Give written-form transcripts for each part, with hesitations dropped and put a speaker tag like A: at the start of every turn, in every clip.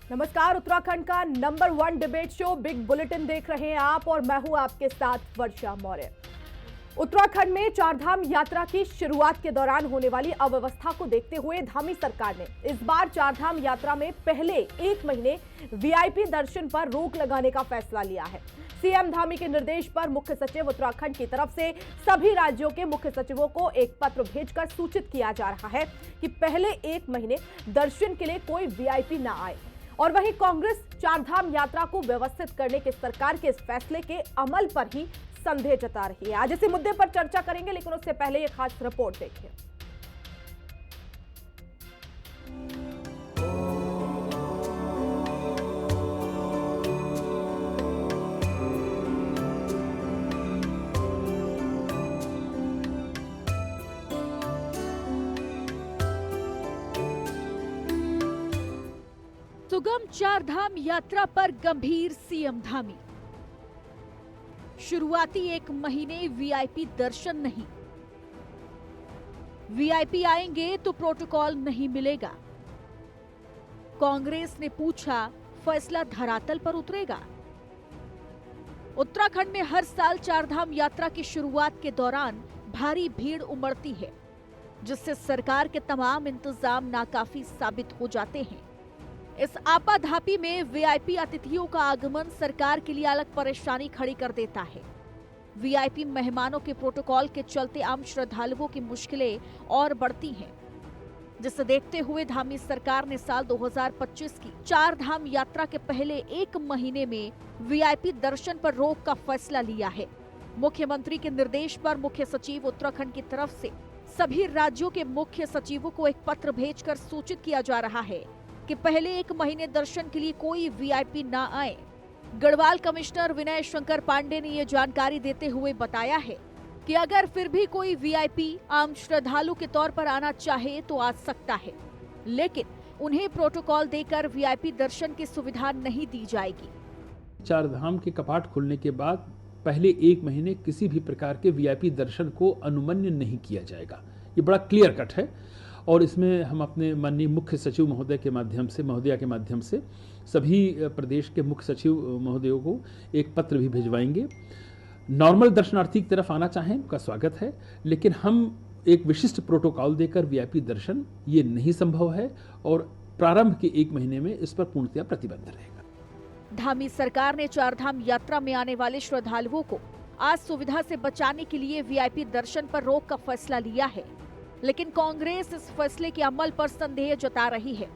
A: नमस्कार। उत्तराखंड का number 1 debate show big bulletin देख रहे हैं आप और मैं हूं आपके साथ वर्षा मौर्य। उत्तराखंड में चारधाम यात्रा की शुरुआत के दौरान होने वाली अव्यवस्था को देखते हुए धामी सरकार ने इस बार चारधाम यात्रा में पहले 1 महीने वीआईपी दर्शन पर रोक लगाने का फैसला लिया है। सीएम धामी के निर्देश पर मुख्य सचिव उत्तराखंड की तरफ से सभी राज्यों के मुख्य सचिवों को एक पत्र भेजकर सूचित किया जा रहा है कि पहले 1 महीने दर्शन के लिए कोई वीआईपी न आए। और वहीं कांग्रेस चारधाम यात्रा को व्यवस्थित करने के सरकार के इस फैसले के अमल पर ही संदेह जता रही है। आज इसी मुद्दे पर चर्चा करेंगे, लेकिन उससे पहले एक खास रिपोर्ट देखिए।
B: सुगम चारधाम यात्रा पर गंभीर सीएम धामी। शुरुआती 1 महीने वीआईपी दर्शन नहीं, वीआईपी आएंगे तो प्रोटोकॉल नहीं मिलेगा। कांग्रेस ने पूछा, फैसला धरातल पर उतरेगा। उत्तराखंड में हर साल चारधाम यात्रा की शुरुआत के दौरान भारी भीड़ उमड़ती है, जिससे सरकार के तमाम इंतजाम नाकाफी साबित हो जाते हैं। इस आपाधापी में वीआईपी अतिथियों का आगमन सरकार के लिए अलग परेशानी खड़ी कर देता है। वीआईपी मेहमानों के प्रोटोकॉल के चलते आम श्रद्धालुओं की मुश्किलें और बढ़ती हैं, जिसे देखते हुए धामी सरकार ने साल 2025 की चारधाम यात्रा के पहले 1 महीने में वीआईपी दर्शन पर रोक का फैसला लिया है। मुख्यमंत्री के निर्देश पर मुख्य सचिव उत्तराखंड की तरफ से सभी राज्यों के मुख्य सचिवों को एक पत्र भेजकर सूचित किया जा रहा है कि पहले 1 महीने दर्शन के लिए कोई वीआईपी न आए। गढ़वाल कमिश्नर विनय शंकर पांडे ने ये जानकारी देते हुए बताया है कि अगर फिर भी कोई वीआईपी आम श्रद्धालु के तौर पर आना चाहे तो आ सकता है, लेकिन उन्हें प्रोटोकॉल देकर वीआईपी दर्शन की सुविधा नहीं दी जाएगी।
C: चारधाम के कपाट खुलने के बाद पहले 1 महीने किसी भी प्रकार के वीआईपी दर्शन को अनुमन्य नहीं किया जाएगा। ये बड़ा क्लियर कट है और इसमें हम अपने माननीय मुख्य सचिव महोदया के माध्यम से सभी प्रदेश के मुख्य सचिव महोदयों को एक पत्र भी भिजवाएंगे। नॉर्मल दर्शनार्थी की तरफ आना चाहें उनका स्वागत है, लेकिन हम एक विशिष्ट प्रोटोकॉल देकर वीआईपी दर्शन ये नहीं संभव है और प्रारंभ के 1 महीने में इस पर पूर्णतया प्रतिबंध रहेगा।
B: धामी सरकार ने चारधाम यात्रा में आने वाले श्रद्धालुओं को आज सुविधा से बचाने के लिए वीआईपी दर्शन पर रोक का फैसला लिया है, लेकिन कांग्रेस इस फैसले के अमल पर संदेह जता रही है।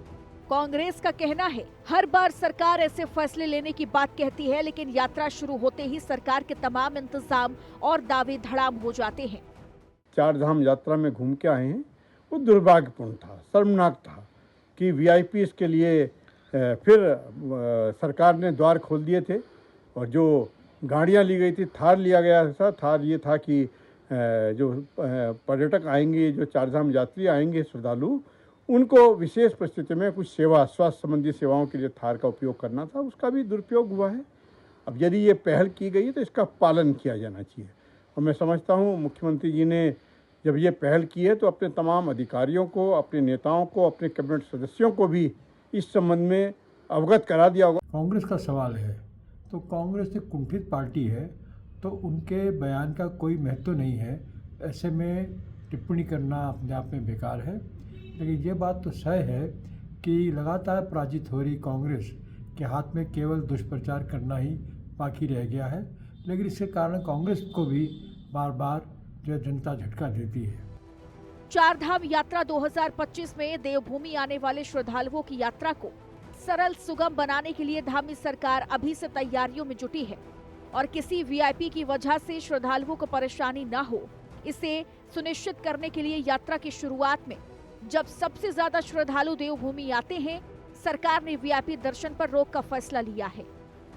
B: कांग्रेस का कहना है, हर बार सरकार ऐसे फैसले लेने की बात कहती है, लेकिन यात्रा शुरू होते ही सरकार के तमाम इंतजाम और दावे धड़ाम हो जाते हैं।
D: चारधाम यात्रा में घूम के आए हैं, वो दुर्भाग्यपूर्ण था, शर्मनाक था कि वीआईपी के लिए फिर सरकार ने द्वार खोल दिए थे और जो गाड़ियां ली गई थी, थार लिया गया था। थार ये था कि जो पर्यटक आएंगे, जो चारधाम यात्री आएंगे श्रद्धालु, उनको विशेष परिस्थिति में कुछ सेवा, स्वास्थ्य संबंधी सेवाओं के लिए थार का उपयोग करना था। उसका भी दुरुपयोग हुआ है। अब यदि ये पहल की गई तो इसका पालन किया जाना चाहिए और मैं समझता हूँ मुख्यमंत्री जी ने जब ये पहल की है तो अपने तमाम अधिकारियों को, अपने नेताओं को, अपने कैबिनेट सदस्यों को भी इस संबंध में अवगत करा दिया होगा।
E: कांग्रेस का सवाल है तो कांग्रेस एक कुंठित पार्टी है, तो उनके बयान का कोई महत्व नहीं है। ऐसे में टिप्पणी करना अपने आप में बेकार है। लेकिन ये बात तो सही है कि लगातार पराजित हो रही कांग्रेस के हाथ में केवल दुष्प्रचार करना ही बाकी रह गया है, लेकिन इसके कारण कांग्रेस को भी बार बार जो जनता झटका देती है।
B: चारधाम यात्रा 2025 में देवभूमि आने वाले श्रद्धालुओं की यात्रा को सरल सुगम बनाने के लिए धामी सरकार अभी से तैयारियों में जुटी है और किसी वीआईपी की वजह से श्रद्धालुओं को परेशानी न हो, इसे सुनिश्चित करने के लिए यात्रा की शुरुआत में जब सबसे ज्यादा श्रद्धालु देवभूमि आते हैं, सरकार ने वीआईपी दर्शन पर रोक का फैसला लिया है।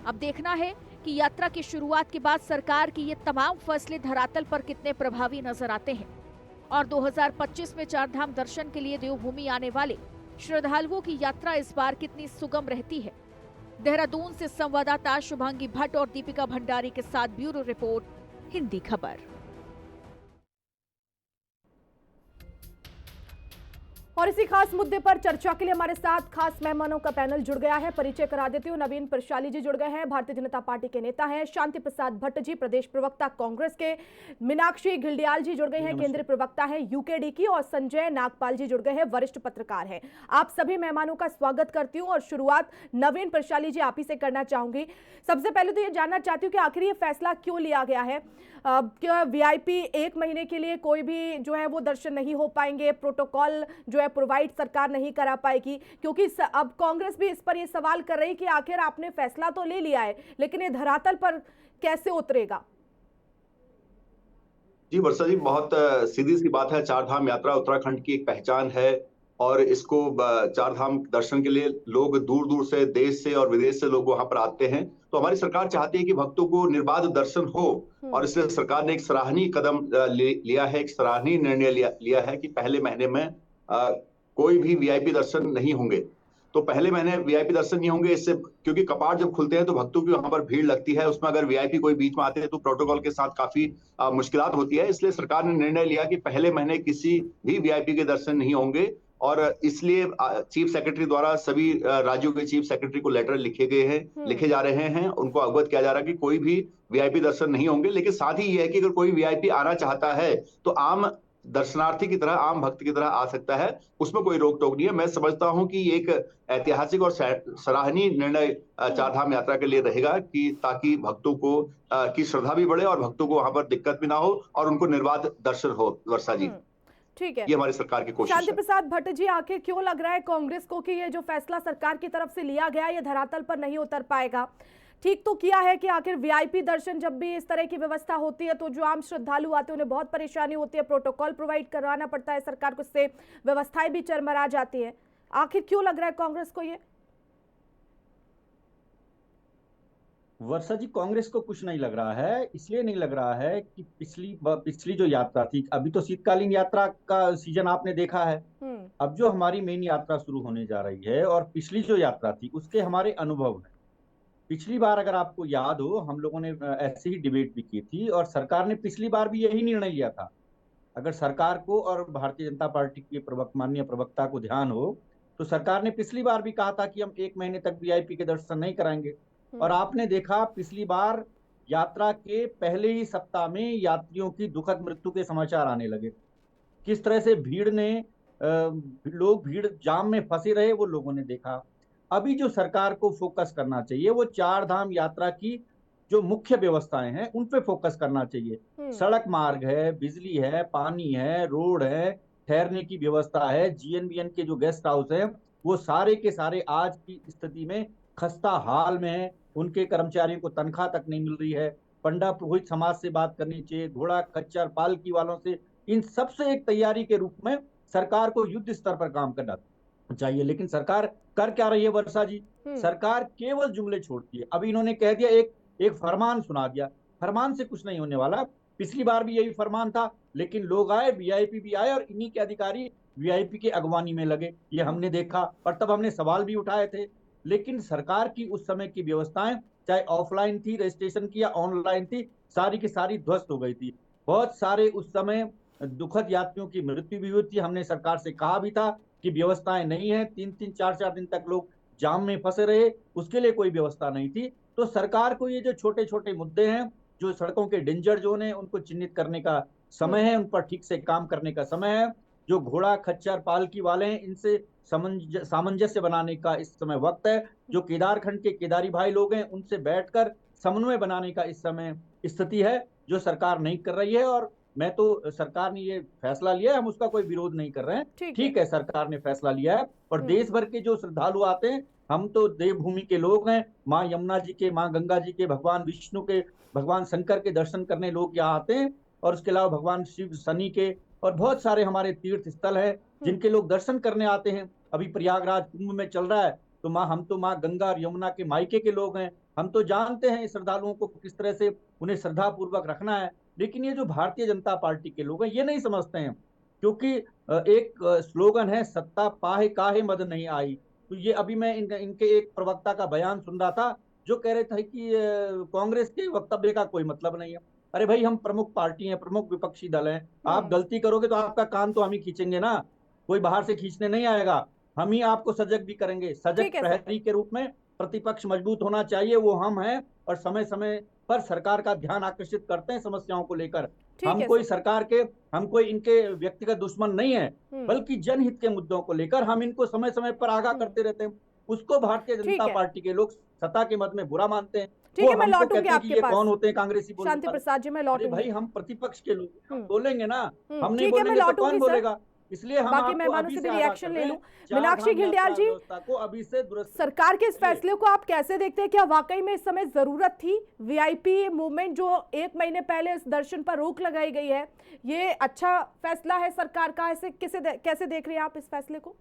B: अब देखना है कि यात्रा की शुरुआत के बाद सरकार की ये तमाम फैसले धरातल पर कितने प्रभावी नजर आते हैं और 2025 में चारधाम दर्शन के लिए देवभूमि आने वाले श्रद्धालुओं की यात्रा इस बार कितनी सुगम रहती है। देहरादून से संवाददाता शुभांगी भट्ट और दीपिका भंडारी के साथ ब्यूरो रिपोर्ट, हिंदी खबर।
A: और इसी खास मुद्दे पर चर्चा के लिए हमारे साथ खास मेहमानों का पैनल जुड़ गया है। परिचय करा देती हूँ। नवीन प्रशाली जी जुड़ गए हैं, भारतीय जनता पार्टी के नेता हैं। शांति प्रसाद भट्ट जी, प्रदेश प्रवक्ता कांग्रेस के। मीनाक्षी घिल्डियाल जी जुड़ गए हैं, केंद्रीय प्रवक्ता है यूकेडी की। और संजय नागपाल जी जुड़ गए हैं, वरिष्ठ पत्रकार हैं। आप सभी मेहमानों का स्वागत करती हूँ और शुरुआत नवीन प्रशाली जी आप ही से करना चाहूंगी। सबसे पहले तो ये जानना चाहती हूँ कि आखिर ये फैसला क्यों लिया गया है? क्या वीआईपी 1 महीने के लिए कोई भी जो है वो दर्शन नहीं हो पाएंगे, प्रोटोकॉल जो है प्रोवाइड सरकार नहीं करा पाएगी? क्योंकि अब कांग्रेस भी इस पर ये सवाल कर रही कि आखिर आपने फैसला तो ले लिया है, लेकिन ये धरातल पर कैसे उतरेगा?
F: जी वर्षा जी, बहुत सीधी सी बात है। चार धाम यात्रा उत्तराखंड की एक पहचान है और इसको चार धाम दर्शन के लिए लोग दूर दूर से, देश से और विदेश से लोग वहां पर आते हैं। तो हमारी सरकार चाहती है कि भक्तों को निर्बाध दर्शन हो और इसलिए सरकार ने एक सराहनीय कदम लिया है, एक सराहनीय निर्णय लिया है कि पहले महीने में कोई भी वीआईपी दर्शन नहीं होंगे। तो पहले महीने वीआईपी दर्शन नहीं होंगे, इससे क्योंकि कपाट जब खुलते हैं तो भक्तों की वहां पर भीड़ लगती है। उसमें अगर वीआईपी कोई बीच में आते हैं तो प्रोटोकॉल के साथ काफी मुश्किलात होती है। इसलिए सरकार ने निर्णय लिया कि पहले महीने किसी भी वीआईपी के दर्शन नहीं होंगे और इसलिए चीफ सेक्रेटरी द्वारा सभी राज्यों के चीफ सेक्रेटरी को लेटर लिखे जा रहे हैं। उनको अवगत किया जा रहा है कि कोई भी वीआईपी दर्शन नहीं होंगे। लेकिन साथ ही ये है कि अगर कोई वीआईपी आना चाहता है तो आम दर्शनार्थी की तरह, आम भक्त की तरह आ सकता है, उसमें कोई रोक टोक नहीं है। मैं समझता हूं कि एक ऐतिहासिक और सराहनीय निर्णय चार धाम यात्रा के लिए रहेगा कि ताकि भक्तों को की श्रद्धा भी बढ़े और भक्तों को वहां पर दिक्कत भी ना हो और उनको निर्बाध दर्शन हो। वर्षा जी,
A: ठीक है,
F: ये हमारी सरकार की कोशिश है।
A: शांति प्रसाद भट्ट जी, आखिर क्यों लग रहा है कांग्रेस को कि ये जो फैसला सरकार की तरफ से लिया गया ये धरातल पर नहीं उतर पाएगा? ठीक तो किया है कि आखिर वीआईपी दर्शन जब भी इस तरह की व्यवस्था होती है तो जो आम श्रद्धालु आते हैं उन्हें बहुत परेशानी होती है, प्रोटोकॉल प्रोवाइड करवाना पड़ता है सरकार को, इससे व्यवस्थाएं भी चरमरा जाती है। आखिर क्यों लग रहा है कांग्रेस को ये?
G: वर्षा जी, कांग्रेस को कुछ नहीं लग रहा है। इसलिए नहीं लग रहा है कि पिछली जो यात्रा थी, अभी तो शीतकालीन यात्रा का सीजन आपने देखा है। अब जो हमारी मेन यात्रा शुरू होने जा रही है और पिछली जो यात्रा थी उसके हमारे अनुभव हैं। पिछली बार अगर आपको याद हो, हम लोगों ने ऐसे ही डिबेट भी की थी और सरकार ने पिछली बार भी यही निर्णय लिया था। अगर सरकार को और भारतीय जनता पार्टी के माननीय प्रवक्ता को ध्यान हो तो सरकार ने पिछली बार भी कहा था कि हम 1 महीने तक वीआईपी के दर्शन नहीं कराएंगे। और आपने देखा पिछली बार यात्रा के पहले ही सप्ताह में यात्रियों की दुखद मृत्यु के समाचार आने लगे। किस तरह से भीड़ जाम में फंसे रहे वो लोगों ने देखा। अभी जो सरकार को फोकस करना चाहिए वो चार धाम यात्रा की जो मुख्य व्यवस्थाएं हैं उन पे फोकस करना चाहिए। सड़क मार्ग है, बिजली है, पानी है, रोड है, ठहरने की व्यवस्था है, जीएनबीएन के जो गेस्ट हाउस है वो सारे के सारे आज की स्थिति में खस्ता हाल में है। उनके कर्मचारियों को तनख्वाह तक नहीं मिल रही है। पंडा पुरोहित समाज से बात करनी चाहिए, घोड़ा खच्चर पालकी वालों से, इन सबसे एक तैयारी के रूप में सरकार को युद्ध स्तर पर काम करना चाहिए। लेकिन सरकार कर क्या रही है वर्षा जी? सरकार केवल जुमले छोड़ती है। अभी इन्होंने कह दिया, एक फरमान सुना दिया। फरमान से कुछ नहीं होने वाला। पिछली बार भी यही फरमान था, लेकिन लोग आए, वीआईपी भी आए और इन्हीं के अधिकारी वीआईपी के अगवानी में लगे। ये हमने देखा और तब हमने सवाल भी उठाए थे। लेकिन सरकार की उस समय की व्यवस्थाएं, चाहे ऑफलाइन थी रजिस्ट्रेशन की या ऑनलाइन थी, सारी की सारी ध्वस्त हो गई थी। बहुत सारे उस समय दुखद यात्रियों की मृत्यु भी हुई थी। हमने सरकार से कहा भी था कि व्यवस्थाएं नहीं है। 3-3, 4-4 दिन तक लोग जाम में फंसे रहे, उसके लिए कोई व्यवस्था नहीं थी। तो सरकार को ये जो छोटे छोटे मुद्दे हैं, जो सड़कों के डेंजर जोन है, उनको चिन्हित करने का समय है, उन पर ठीक से काम करने का समय है। जो घोड़ा खच्चर पालकी वाले हैं, इनसे सामंजस्य बनाने का इस समय वक्त है। जो केदारखंड के केदारी भाई लोग हैं, उनसे बैठकर समन्वय बनाने का इस समय स्थिति है, जो सरकार नहीं कर रही है। और मैं तो सरकार ने ये फैसला लिया है, हम उसका कोई विरोध नहीं कर रहे हैं। ठीक है, सरकार ने फैसला लिया है। और देश भर के जो श्रद्धालु आते हैं, हम तो देवभूमि के लोग हैं, माँ यमुना जी के, माँ गंगा जी के, भगवान विष्णु के, भगवान शंकर के दर्शन करने लोग यहाँ आते हैं। और उसके अलावा भगवान शिव, शनि के और बहुत सारे हमारे तीर्थ स्थल है जिनके लोग दर्शन करने आते हैं। अभी प्रयागराज कुंभ में चल रहा है, तो हम तो माँ गंगा और यमुना के मायके के लोग हैं। हम तो जानते हैं श्रद्धालुओं को किस तरह से उन्हें श्रद्धा पूर्वक रखना है। लेकिन ये जो भारतीय जनता पार्टी के लोग हैं, ये नहीं समझते हैं। क्योंकि एक स्लोगन है, सत्ता पाहे काहे मद नहीं आई। तो ये अभी मैं इनके एक प्रवक्ता का बयान सुन रहा था, जो कह रहे थे कि कांग्रेस के वक्तव्य का कोई मतलब नहीं है। अरे भाई, हम प्रमुख पार्टी हैं, प्रमुख विपक्षी दल हैं। आप गलती करोगे तो आपका कान तो हम ही खींचेंगे ना। कोई बाहर से खींचने नहीं आएगा, हम ही आपको सजग भी करेंगे। सजग
A: ठीक है सर।
G: प्रहरी के रूप में प्रतिपक्ष मजबूत होना चाहिए, वो हम हैं, और समय समय पर सरकार का ध्यान आकर्षित करते हैं समस्याओं को लेकर।
A: ठीक
G: हम
A: है
G: कोई
A: सर।
G: सरकार के, हम कोई इनके व्यक्तिगत दुश्मन नहीं है,
A: हम्म।
G: बल्कि जनहित के मुद्दों को लेकर हम इनको समय समय पर आगाह करते रहते हैं। उसको भारतीय
A: ठीक
G: जनता
A: है।
G: पार्टी के लोग सत्ता के मद में बुरा मानते हैं।
A: ठीक
G: वो
A: है, मैं
G: हमको
A: लौटूंगी
G: कहते हैं कि
A: आपके
G: ये
A: पास।
G: कौन होते हैं कांग्रेसी बोलने
A: शांति
G: वाले।
A: प्रसाद जी, मैं
G: अरे
A: लौटूंगी।
G: भाई, हम प्रतिपक्ष के लोग हैं, हम बोलेंगे ना, हम नहीं
A: ठीक है, मैं
G: बोलेंगे तो
A: लौटूंगी
G: कौन
A: सर।
G: बोलेगा। इसलिए हम
A: बाकी
G: आपको
A: मेहमानों
G: अभी
A: से
G: से
A: भी
G: आगाह
A: रिएक्शन
G: कर
A: ले
G: रहे
A: लूं।
G: हैं,
A: मीनाक्षी
G: चार धाम
A: घिल्डियाल
G: यात्रा
A: जी,
G: व्यवस्था को अभी से दुरुस्त
A: सरकार के इस
G: कीजिए।
A: फैसले को आप कैसे देखते हैं? क्या वाकई में इस समय जरूरत थी? वीआईपी मूवमेंट जो 1 महीने पहले इस दर्शन पर रोक लगाई गई है, ये अच्छा फैसला है सरकार का? ऐसे कैसे देख रहे हैं आप इस फैसले को?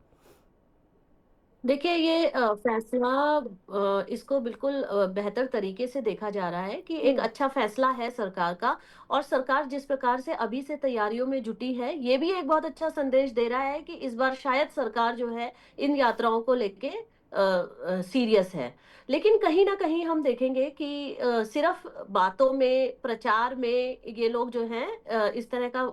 H: देखिए ये फैसला इसको बिल्कुल बेहतर तरीके से देखा जा रहा है कि एक अच्छा फैसला है सरकार का। और सरकार जिस प्रकार से अभी से तैयारियों में जुटी है, ये भी एक बहुत अच्छा संदेश दे रहा है कि इस बार शायद सरकार जो है इन यात्राओं को लेके सीरियस है। लेकिन कहीं ना कहीं हम देखेंगे कि सिर्फ बातों में, प्रचार में ये लोग जो हैं इस तरह का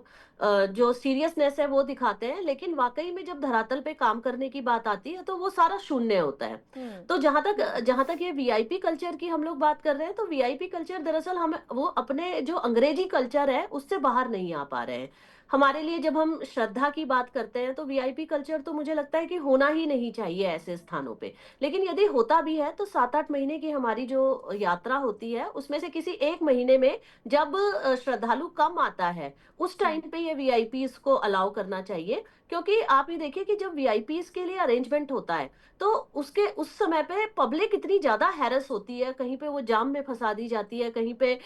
H: जो सीरियसनेस है वो दिखाते हैं, लेकिन वाकई में जब धरातल पे काम करने की बात आती है तो वो सारा शून्य होता है। तो जहां तक ये वीआईपी कल्चर की हम लोग बात कर रहे हैं, तो वीआईपी कल्चर दरअसल हम वो अपने जो अंग्रेजी कल्चर है उससे बाहर नहीं आ पा रहे हैं। हमारे लिए जब हम श्रद्धा की बात करते हैं तो वीआईपी कल्चर तो मुझे लगता है कि होना ही नहीं चाहिए ऐसे स्थानों पे। लेकिन यदि होता भी है तो 7-8 महीने की हमारी जो यात्रा होती है उसमें से किसी एक महीने में जब श्रद्धालु कम आता है, उस टाइम पे ये वीआईपीज को अलाउ करना चाहिए। क्योंकि आप ये देखिए कि जब वीआईपीज के लिए अरेंजमेंट होता है तो उसके उस समय पे पब्लिक इतनी ज्यादा हैरस होती है, कहीं पे वो जाम में फंसा दी जाती है, कहीं पे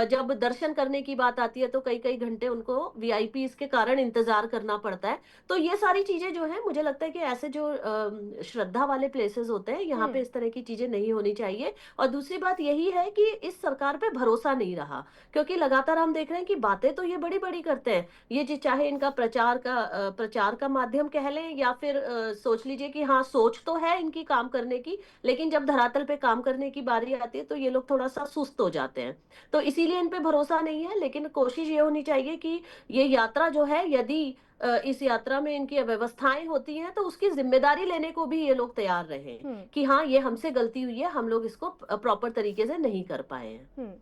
H: जब दर्शन करने की बात आती है तो कई कई घंटे उनको वीआईपीज के कारण इंतजार करना पड़ता है। तो ये सारी चीजें जो है, मुझे लगता है कि ऐसे जो श्रद्धा वाले प्लेसेस होते हैं यहाँ पे इस तरह की चीजें नहीं होनी चाहिए। और दूसरी बात यही है कि इस सरकार पे भरोसा नहीं रहा, क्योंकि लगातार हम देख रहे हैं कि बातें तो ये बड़ी बड़ी करते हैं। ये जो चाहे इनका प्रचार का माध्यम कह लें, या फिर सोच लीजिए कि हाँ, सोच तो है इनकी काम करने की, लेकिन जब धरातल पे काम करने की बारी आती है तो ये लोग थोड़ा सा सुस्त हो जाते हैं। तो इसीलिए इन पे भरोसा नहीं है। लेकिन कोशिश ये होनी चाहिए कि ये यात्रा जो है, यदि इस यात्रा में इनकी अव्यवस्थाएं होती हैं तो उसकी जिम्मेदारी लेने को भी ये लोग तैयार रहें कि हाँ, ये हमसे गलती हुई है, हम लोग इसको प्रॉपर तरीके से नहीं कर पाए हैं।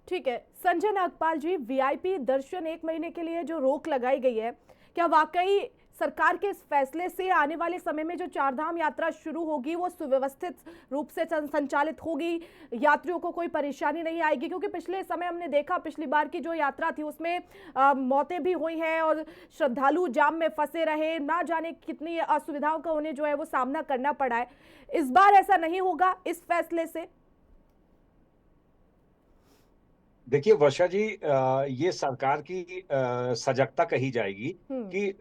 A: ठीक है। संजय नागपाल जी, वीआईपी दर्शन 1 महीने के लिए जो रोक लगाई गई है, क्या वाकई सरकार के इस फैसले से आने वाले समय में जो चारधाम यात्रा शुरू होगी वो सुव्यवस्थित रूप से संचालित होगी, यात्रियों को कोई परेशानी नहीं आएगी? क्योंकि पिछले समय हमने देखा, पिछली बार की जो यात्रा थी उसमें मौतें भी हुई हैं और श्रद्धालु जाम में फंसे रहे, ना जाने कितनी असुविधाओं का उन्हें जो है वो सामना करना पड़ा है। इस बार ऐसा नहीं होगा इस फैसले से?
I: देखिए वर्षा जी, ये सरकार की सजगता कही जाएगी कि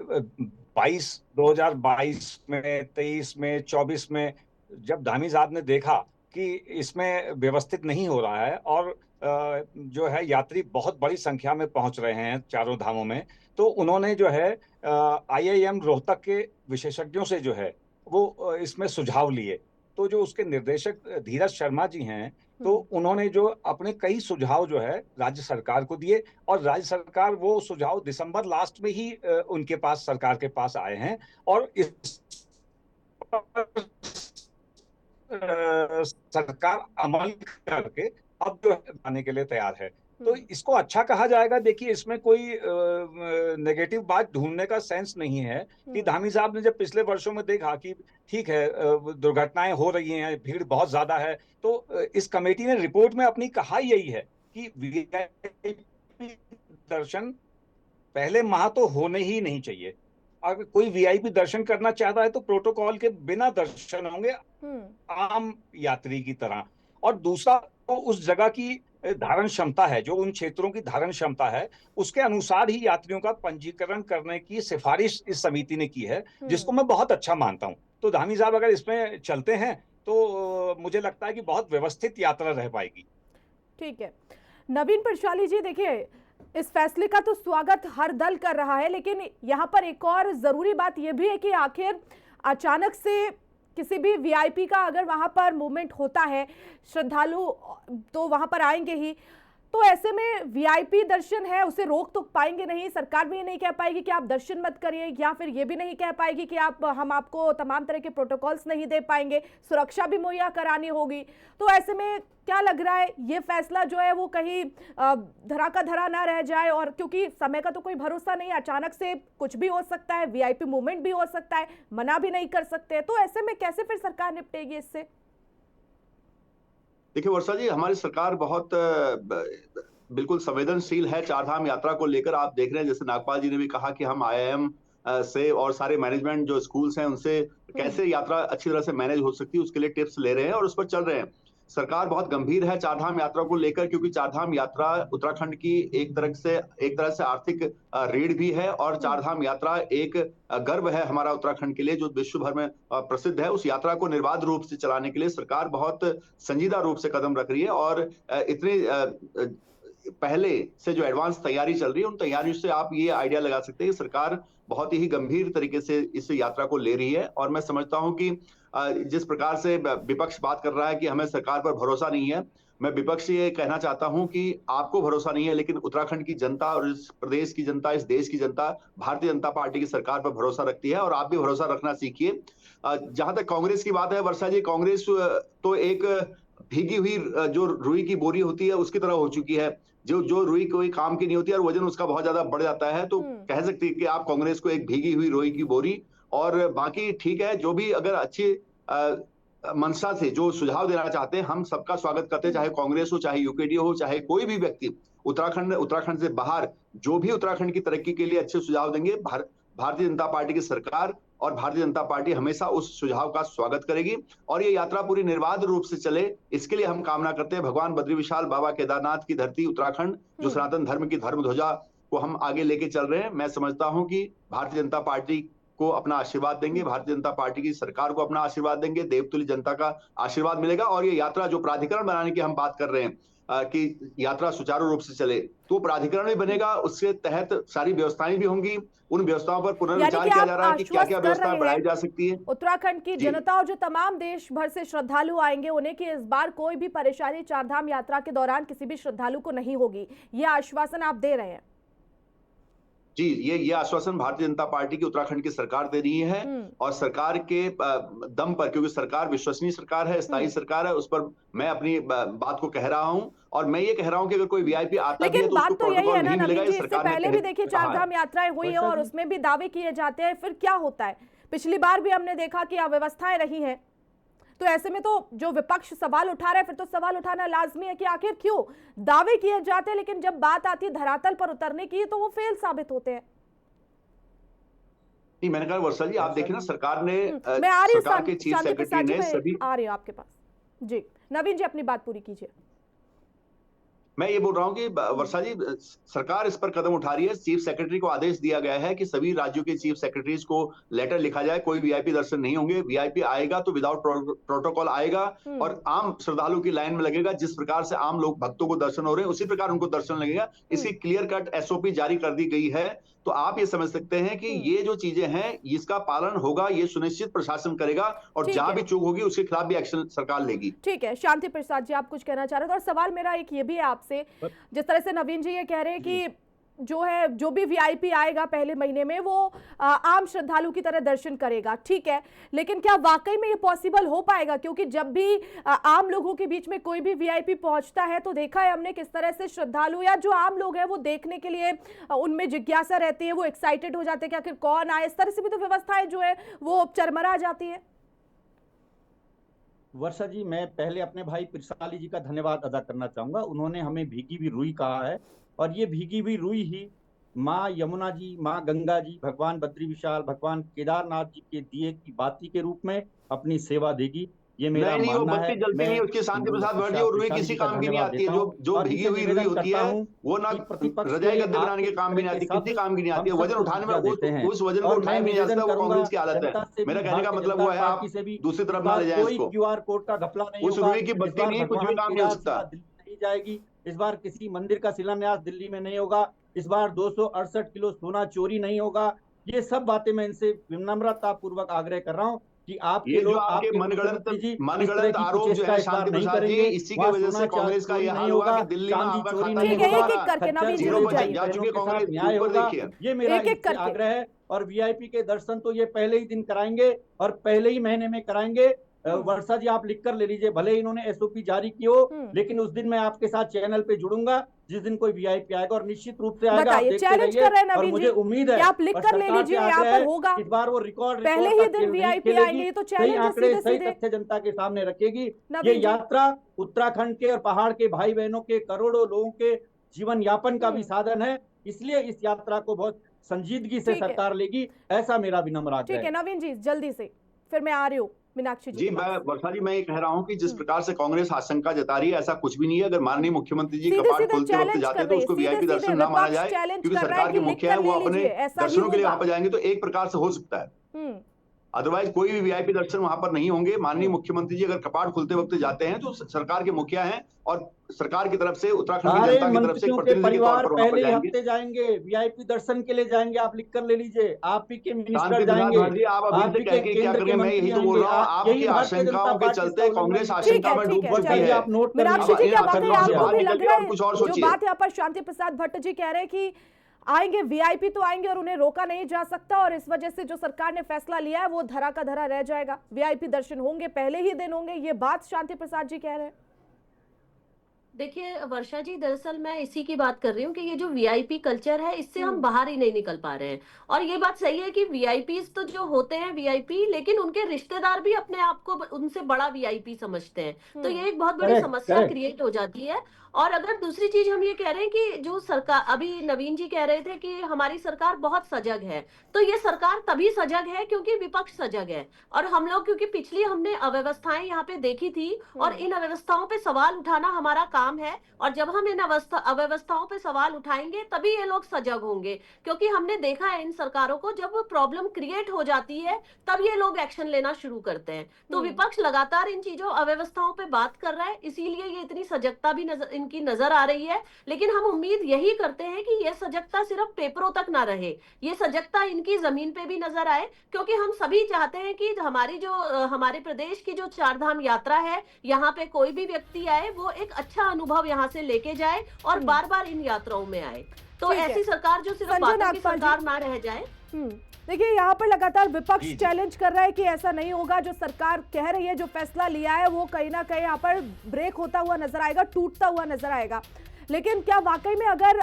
I: 2022 में, 23 में, 24 में जब धामी साहब ने देखा कि इसमें व्यवस्थित नहीं हो रहा है और जो है यात्री बहुत बड़ी संख्या में पहुंच रहे हैं चारों धामों में, तो उन्होंने जो है IIM रोहतक के विशेषज्ञों से जो है वो इसमें सुझाव लिए। तो जो उसके निर्देशक धीरज शर्मा जी हैं, तो उन्होंने जो अपने कई सुझाव जो है राज्य सरकार को दिए, और राज्य सरकार वो सुझाव दिसंबर लास्ट में ही उनके पास, सरकार के पास आए हैं, और इस सरकार अमल करके अब जो है आने के लिए तैयार है। तो इसको अच्छा कहा जाएगा। देखिए इसमें कोई नेगेटिव बात ढूंढने का सेंस नहीं है कि धामी साहब ने जब पिछले वर्षों में देखा कि ठीक है दुर्घटनाएं हो रही हैं, भीड़ बहुत ज्यादा है, तो इस कमेटी ने रिपोर्ट में अपनी कहा यही है कि वीआईपी दर्शन पहले माह तो होने ही नहीं चाहिए। अगर कोई वीआईपी दर्शन करना चाहता है तो प्रोटोकॉल के बिना दर्शन होंगे आम यात्री की तरह। और दूसरा, तो उस जगह की धारण क्षमता है, जो उन क्षेत्रों की धारण क्षमता है, उसके अनुसार ही यात्रियों का पंजीकरण करने की सिफारिश इस समिति ने की है, जिसको मैं बहुत अच्छा मानता हूं। तो धामी साहब अगर इसमें चलते हैं तो मुझे लगता है कि बहुत व्यवस्थित यात्रा रह पाएगी।
A: ठीक है। नवीन प्रशाली जी, देखिए इस फैसले का तो स्वागत हर दल कर रहा है, लेकिन यहाँ पर एक और जरूरी बात यह भी है कि आखिर अचानक से किसी भी वीआईपी का अगर वहां पर मूवमेंट होता है, श्रद्धालु तो वहां पर आएंगे ही, तो ऐसे में वीआईपी दर्शन है, उसे रोक तो पाएंगे नहीं, सरकार भी ये नहीं कह पाएगी कि आप दर्शन मत करिए, या फिर ये भी नहीं कह पाएगी कि हम आपको तमाम तरह के प्रोटोकॉल्स नहीं दे पाएंगे, सुरक्षा भी मुहैया करानी होगी। तो ऐसे में क्या लग रहा है, ये फैसला जो है वो कहीं धरा का धरा ना रह जाए? और क्योंकि समय का तो कोई भरोसा नहीं, अचानक से कुछ भी हो सकता है, वीआईपी मूवमेंट भी हो सकता है, मना भी नहीं कर सकते, तो ऐसे में कैसे फिर सरकार निपटेगी इससे?
F: देखिए वर्षा जी, हमारी सरकार बहुत बिल्कुल संवेदनशील है चारधाम यात्रा को लेकर। आप देख रहे हैं, जैसे नागपाल जी ने भी कहा कि हम IIM से और सारे मैनेजमेंट जो स्कूल्स हैं उनसे कैसे यात्रा अच्छी तरह से मैनेज हो सकती है उसके लिए टिप्स ले रहे हैं और उस पर चल रहे हैं। सरकार बहुत गंभीर है चारधाम यात्रा को लेकर, क्योंकि चारधाम यात्रा उत्तराखंड की एक तरह से आर्थिक रीढ़ भी है और चारधाम यात्रा एक गर्व है हमारा उत्तराखंड के लिए, जो विश्व भर में प्रसिद्ध है। उस यात्रा को निर्बाध रूप से चलाने के लिए सरकार बहुत संजीदा रूप से कदम रख रही है और इतनी पहले से जो एडवांस तैयारी चल रही है, उन तैयारियों से आप ये आइडिया लगा सकते हैं कि सरकार बहुत ही गंभीर तरीके से इस यात्रा को ले रही है। और मैं समझता हूं कि जिस प्रकार से विपक्ष बात कर रहा है कि हमें सरकार पर भरोसा नहीं है, मैं विपक्ष से ये कहना चाहता हूं कि आपको भरोसा नहीं है, लेकिन उत्तराखंड की जनता और इस प्रदेश की जनता, इस देश की जनता भारतीय जनता पार्टी की सरकार पर भरोसा रखती है और आप भी भरोसा रखना सीखिए। जहां तक कांग्रेस की बात है वर्षा जी, कांग्रेस तो एक भीगी हुई जो रुई की बोरी होती है उसकी तरह हो चुकी है। जो रुई कोई काम की नहीं होती और वजन उसका बहुत ज्यादा बढ़ जाता है, तो कह सकते हैं कि आप कांग्रेस को एक भीगी हुई रुई की बोरी। और बाकी ठीक है, जो भी अगर अच्छी मंशा से जो सुझाव देना चाहते हैं, हम सबका स्वागत करते हैं, चाहे कांग्रेस हो, चाहे यूकेडी हो, चाहे कोई भी व्यक्ति उत्तराखंड से बाहर जो भी उत्तराखंड की तरक्की के लिए अच्छे सुझाव देंगे, भारतीय जनता पार्टी की सरकार और भारतीय जनता पार्टी हमेशा उस सुझाव का स्वागत करेगी और ये यात्रा पूरी निर्बाध रूप से चले, इसके लिए हम कामना करते हैं। भगवान बद्री विशाल बाबा केदारनाथ की धरती उत्तराखंड, जो सनातन धर्म की धर्म ध्वजा को हम आगे लेके चल रहे हैं, मैं समझता हूं कि भारतीय जनता पार्टी को अपना आशीर्वाद देंगे, भारतीय जनता पार्टी की सरकार को अपना आशीर्वाद देंगे, देवतुल्य जनता का आशीर्वाद मिलेगा। और ये यात्रा जो प्राधिकरण बनाने की हम बात कर रहे हैं कि यात्रा सुचारू रूप से चले, तो प्राधिकरण भी बनेगा, उसके तहत सारी व्यवस्थाएं भी होंगी, उन व्यवस्थाओं पर पुनर्विचार किया जा रहा है कि क्या क्या व्यवस्थाएं बढ़ाई जा सकती है।
A: उत्तराखंड की जनता और जो तमाम देश भर से श्रद्धालु आएंगे, उन्हें कि इस बार कोई भी परेशानी चारधाम यात्रा के दौरान किसी भी श्रद्धालु को नहीं होगी, ये आश्वासन आप दे रहे हैं?
F: जी, ये आश्वासन भारतीय जनता पार्टी की उत्तराखंड की सरकार दे रही है और सरकार के दम पर, क्योंकि सरकार विश्वसनीय सरकार है, स्थायी सरकार है, उस पर मैं अपनी बात को कह रहा हूं। और मैं ये कह रहा हूं कि अगर कोई वीआईपी आता भी है तो उसको प्रोटोकॉल नहीं मिलेगा। ये सरकार ने
A: पहले भी देखिए चारधाम यात्राएं हुई है और उसमें भी दावे किए जाते हैं, फिर क्या होता है? पिछली बार भी हमने देखा कि अव्यवस्थाएं रही हैं, तो ऐसे में तो जो विपक्ष सवाल उठा रहा है, फिर तो सवाल उठाना लाजमी है कि आखिर क्यों दावे किए जाते हैं, लेकिन जब बात आती है धरातल पर उतरने की तो वो फेल साबित होते हैं।
F: नहीं, मैंने कहा वर्षा जी, आप देखिए ना, सरकार ने
A: सरकार
F: के चीफ सेक्रेटरी ने सभी
A: आ रही है आपके पास। जी नवीन जी, अपनी बात पूरी कीजिए।
F: मैं ये बोल रहा हूं कि वर्षा जी, सरकार इस पर कदम उठा रही है। चीफ सेक्रेटरी को आदेश दिया गया है कि सभी राज्यों के चीफ सेक्रेटरीज को लेटर लिखा जाए, कोई वीआईपी दर्शन नहीं होंगे, वीआईपी आएगा तो विदाउट प्रोटोकॉल आएगा और आम श्रद्धालु की लाइन में लगेगा। जिस प्रकार से आम लोग भक्तों को दर्शन हो रहे हैं, उसी प्रकार उनको दर्शन लगेगा। इसकी क्लियर कट SOP जारी कर दी गई है। तो आप ये समझ सकते हैं कि ये जो चीजें हैं, इसका पालन होगा, ये सुनिश्चित प्रशासन करेगा और जहां भी चूक होगी उसके खिलाफ भी एक्शन सरकार लेगी।
A: ठीक है, शांति प्रसाद जी, आप कुछ कहना चाह रहे थे? और सवाल मेरा एक ये भी है आपसे, जिस तरह से नवीन जी ये कह रहे हैं कि जो भी वीआईपी आएगा पहले महीने में वो आम श्रद्धालु की तरह दर्शन करेगा, ठीक है, लेकिन क्या वाकई में ये पॉसिबल हो पाएगा? क्योंकि जब भी आम लोगों के बीच में कोई भी वीआईपी पहुंचता है तो देखा है हमने किस तरह से श्रद्धालु या जो आम लोग हैं वो देखने के लिए उनमें जिज्ञासा रहती है, वो एक्साइटेड हो जाते हैं कि आखिर कौन आए। इस तरह से भी तो व्यवस्थाएं जो है वो चरमरा जाती है।
G: वर्षा जी, मैं पहले अपने भाई पिरसाली जी का धन्यवाद अदा करना चाहूंगा। उन्होंने हमें भीगी हुई रुई कहा है और ये भीगी हुई रुई ही माँ यमुना जी, माँ गंगा जी, भगवान बद्री विशाल, भगवान केदारनाथ जी के दिए की बाती के रूप में अपनी सेवा देगी। ये मेरा मानना है।
F: जलती नहीं, उसकी शांति प्रसाद वर्जी और रुई किसी काम की नहीं आती है। जो भीगी हुई रुई होती है वो ना रजाई गद्दे बनाने के काम भी नहीं आती, किसी काम की नहीं आती है। वजन उठाने में उस वजन को उठाया नहीं जा सकता, वो कांग्रेस की आदत है। मेरा कहने का मतलब वो है, आप दूसरी तरफ ना ले जाएं इसको।
G: QR कोड का घपला नहीं
F: उस रुई की बत्ती नहीं, कुछ भी काम नहीं हो सकता।
G: नहीं जाएगी। इस बार किसी मंदिर का शिलान्यास दिल्ली में नहीं होगा। इस बार 268 किलो सोना चोरी नहीं होगा। ये सब बातें मैं इनसे विनम्रता पूर्वक आग्रह कर रहा हूँ कि आपके
F: ये जो
G: लोग,
F: आपके
G: आपके
F: मनगढ़ंत
G: मुख्यमंत्री जी इस तरह
F: मनगढ़ंत
G: की
F: आरोप जो
G: कुचेष्टा
F: है
G: इस बार
F: शांति
G: नहीं
F: प्रसाद जी,
G: करेंगे।
F: इसी की
G: वहाँ
F: वजह से
G: सोना
F: कांग्रेस का
G: चोरी
F: ये
G: नहीं
F: हाल हुआ
G: होगा,
F: कि दिल्ली में
G: चांदी
F: आपका
G: चोरी
F: खाता
G: नहीं
F: नहीं
A: ठीक है,
F: खुल
A: एक
F: पा
A: एक
F: रहा।
A: करके
G: खच्चर
A: नवीन जी
F: जीरो
A: रुक
G: बोले
F: पर
A: जाइए।
F: जा चुके
G: बहनों के
F: कांग्रेस,
G: साथ न्याय
F: ऊपर
G: होगा।
F: देखिए।
G: ये मेरा
A: एक-एक
G: इनसे
A: करके।
G: आग्रह है। और वीआईपी के दर्शन तो ये पहले ही दिन कराएंगे और पहले ही महीने में कराएंगे। वर्षा जी, आप लिख कर ले लीजिए, भले ही इन्होंने एसओपी जारी की हो, लेकिन उस दिन मैं आपके साथ चैनल पे जुड़ूंगा जिस दिन कोई वीआईपी आएगा, और निश्चित रूप से आएगा। आप
A: बताइए,
G: देखते
A: चैलेंज
G: रहिए।
A: कर रहे हैं
G: और
A: नवीन
G: मुझे
A: जी
G: उम्मीद है
A: कि आप लिख
G: और
A: कर ले
G: सरकार से
A: लीजिए, यहाँ
G: आग्रह
A: पर
G: है
A: होगा
G: इस बार वो रिकॉर्ड
A: पहले
G: का
A: ही दिन
G: खेल नहीं
A: वीआईपी
G: खेलेगी।
A: आएंगे। ये तो
G: सही
A: चैलेंज है
G: आंकड़े,
A: सीधे
G: सही
A: सीधे।
G: तथ्य जनता के सामने रखेगी। ये
A: नवीन जी
G: यात्रा उत्तराखंड के और पहाड़ के भाई बहनों के, करोड़ों लोगों के जीवन यापन का भी साधन है। इसलिए इस यात्रा को बहुत संजीदगी से
A: ठीक है।
G: सरकार लेगी, ऐसा मेरा विनम्र आग्रह
A: ठीक है
G: है।
A: नवीन जी, जल्दी से फिर मैं आ रही हूँ मीनाक्षी जी
F: जी,
A: के
F: मैं
A: पास।
F: वर्षा जी, मैं ये कह रहा हूं कि जिस प्रकार से कांग्रेस आशंका जता रही है, ऐसा कुछ भी नहीं है। अगर माननीय मुख्यमंत्री जी
A: सीधे
F: कपाट
A: सीधे
F: खोलते वक्त
A: चैलेंज
F: जाते
A: कर
F: हैं तो
A: रहे हैं,
F: उसको
A: सीधे
F: वीआईपी
A: सीधे
F: दर्शन ना माना
A: विपक्ष
F: जाए,
A: चैलेंज
F: क्योंकि
A: कर रहा है
F: सरकार
A: कि
F: के
A: लिख
F: मुखिया
A: कर
F: है, वो
A: ले
F: अपने
A: लीजिए, ऐसा ही
F: दर्शनों के लिए
A: होगा।
F: वहां पर जाएंगे तो एक प्रकार से हो सकता है। अदरवाइज कोई भी वीआईपी दर्शन वहां पर नहीं होंगे। माननीय मुख्यमंत्री जी अगर कपाट खुलते वक्त जाते हैं तो सरकार के मुखिया हैं और सरकार की तरफ से, उत्तराखंड की
G: सारे
F: जनता की तरफ से एक
G: मंत्रियों के
F: प्रतिनिधि के तौर
G: परिवार
F: पर वहां पर
G: पहले ही
F: जाएंगे।
G: हफ्ते जाएंगे, वीआईपी दर्शन के लिए जाएंगे। आप लिख कर ले लीजिए। आप ही के मिनिस्टर
F: शांति प्रसाद
G: जाएंगे,
F: भाटी, आप अभी
G: आप
F: से
G: ही
F: कह
G: के
F: के क्या
G: केंद्र के
F: करेंगे? मैं यही
G: मंत्री
F: तो बोल
G: आएंगे।
F: रहा हूँ,
G: यही
F: आपकी
G: भारतीय जनता
F: आशंकाओं के
G: पार्टी
F: चलते
G: का उल्लंघन
F: कांग्रेस
G: भी
A: ठीक
F: आशंका
A: है,
F: में
A: ठीक
F: डूब
A: है,
F: चुकी
G: वर्षा जी,
A: चलिए।
F: है।
G: आप नोट कर
A: मीनाक्षी जी,
G: लीजिए।
A: क्या
F: अब
A: वाकई
F: इन आशंकाओं से
A: आपको
F: बाहर
A: भी लग
F: निकलिए
A: रहा
F: और
A: है
F: कुछ और
A: जो
F: सोचिए।
A: बात यहाँ पर शांति प्रसाद भट्ट जी कह रहे हैं कि आएंगे वीआईपी तो आएंगे और उन्हें रोका नहीं जा सकता, और इस वजह से जो सरकार ने फैसला लिया है वो धरा का धरा रह जाएगा, वीआईपी दर्शन होंगे, पहले ही दिन होंगे, ये बात शांति प्रसाद जी कह रहे हैं?
H: देखिए वर्षा जी, दरअसल मैं इसी की बात कर रही हूँ कि ये जो वीआईपी कल्चर है, इससे हम बाहर ही नहीं निकल पा रहे हैं। और ये बात सही है कि वीआईपीज तो जो होते हैं वीआईपी, लेकिन उनके रिश्तेदार भी अपने आप को उनसे बड़ा वीआईपी समझते हैं। तो ये एक बहुत बड़ी समस्या क्रिएट हो जाती है। और अगर दूसरी चीज हम ये कह रहे हैं कि जो सरकार, अभी नवीन जी कह रहे थे कि हमारी सरकार बहुत सजग है, तो ये सरकार तभी सजग है क्योंकि विपक्ष सजग है। और हम लोग, क्योंकि पिछली हमने अव्यवस्थाएं यहाँ पे देखी थी, और इन अव्यवस्थाओं पे सवाल उठाना हमारा काम है। और जब हम इन अव्यवस्थाओं पे सवाल उठाएंगे तभी ये लोग सजग होंगे, क्योंकि हमने देखा है इन सरकारों को, जब प्रॉब्लम क्रिएट हो जाती है तब ये लोग एक्शन लेना शुरू करते हैं। तो विपक्ष लगातार इन चीजों, अव्यवस्थाओं पे बात कर रहा है, इसीलिए ये इतनी सजगता भी इनकी नजर आ रही है। लेकिन हम उम्मीद यही करते हैं कि ये सजगता सिर्फ पेपरों तक ना रहे, ये सजगता इनकी जमीन पे भी नजर आए, क्योंकि हम सभी चाहते हैं कि हमारी जो हमारे प्रदेश की जो चारधाम यात्रा है, यहाँ पे कोई भी व्यक्ति आए वो एक अच्छा अनुभव यहाँ से लेके जाए और बार बार इन यात्राओं में आए। तो ऐसी सरकार जो सिर्फ बातों की सरकार ना रह जाए।
A: देखिए, यहाँ पर लगातार विपक्ष चैलेंज कर रहा है कि ऐसा नहीं होगा, जो सरकार कह रही है, जो फैसला लिया है वो कहीं ना कहीं यहाँ पर ब्रेक होता हुआ नजर आएगा, टूटता हुआ नजर आएगा। लेकिन क्या वाकई में अगर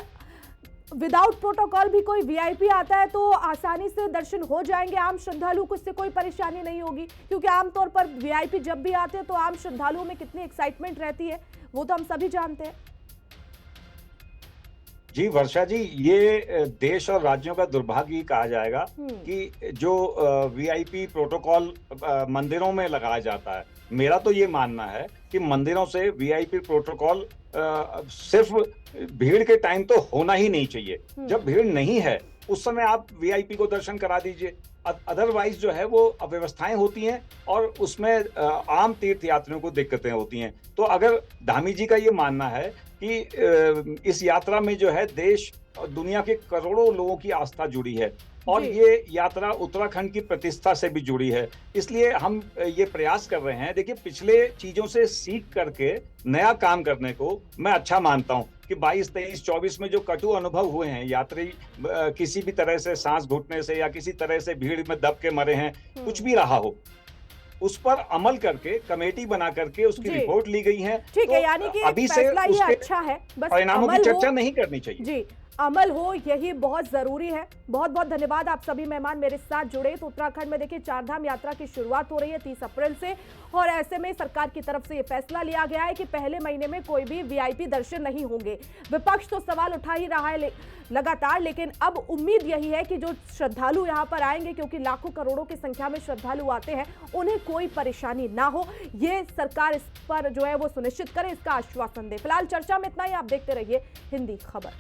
A: विदाउट प्रोटोकॉल भी कोई वीआईपी आता है तो आसानी से दर्शन हो जाएंगे, आम श्रद्धालु को इससे कोई परेशानी नहीं होगी? क्योंकि आमतौर पर वीआईपी जब भी आते हैं तो आम श्रद्धालुओं में कितनी एक्साइटमेंट रहती है वो तो हम सभी जानते हैं।
I: जी वर्षा जी, ये देश और राज्यों का दुर्भाग्य ही कहा जाएगा कि जो वीआईपी प्रोटोकॉल मंदिरों में लगाया जाता है। मेरा तो ये मानना है कि मंदिरों से वीआईपी प्रोटोकॉल सिर्फ भीड़ के टाइम तो होना ही नहीं चाहिए। जब भीड़ नहीं है उस समय आप वीआईपी को दर्शन करा दीजिए। अदरवाइज जो है वो अव्यवस्थाएं होती हैं और उसमें आम तीर्थ यात्रियों को दिक्कतें होती हैं। तो अगर धामी जी का ये मानना है कि इस यात्रा में जो है देश और दुनिया के करोड़ों लोगों की आस्था जुड़ी है और ये यात्रा उत्तराखंड की प्रतिष्ठा से भी जुड़ी है, इसलिए हम ये प्रयास कर रहे हैं। देखिए, पिछले चीजों से सीख करके नया काम करने को मैं अच्छा मानता हूँ कि 22, 23, 24 में जो कटु अनुभव हुए हैं, यात्री किसी भी तरह से सांस घुटने से या किसी तरह से भीड़ में दब के मरे हैं, कुछ भी रहा हो, उस पर अमल करके कमेटी बना करके उसकी रिपोर्ट ली गई है।
A: ठीक है, यानी कि
I: अभी से
A: उसके अच्छा है, बस
I: परिणामों की चर्चा नहीं करनी चाहिए।
A: जी, अमल हो, यही बहुत जरूरी है। बहुत बहुत धन्यवाद, आप सभी मेहमान मेरे साथ जुड़े। तो उत्तराखंड में देखिए चारधाम यात्रा की शुरुआत हो रही है 30 अप्रैल से, और ऐसे में सरकार की तरफ से ये फैसला लिया गया है कि पहले महीने में कोई भी वीआईपी दर्शन नहीं होंगे। विपक्ष तो सवाल उठा ही रहा है लगातार, लेकिन अब उम्मीद यही है कि जो श्रद्धालु यहाँ पर आएंगे, क्योंकि लाखों करोड़ों की संख्या में श्रद्धालु आते हैं, उन्हें कोई परेशानी ना हो, ये सरकार इस पर जो है वो सुनिश्चित करे, इसका आश्वासन दे। फिलहाल चर्चा में इतना ही, आप देखते रहिए हिंदी खबर।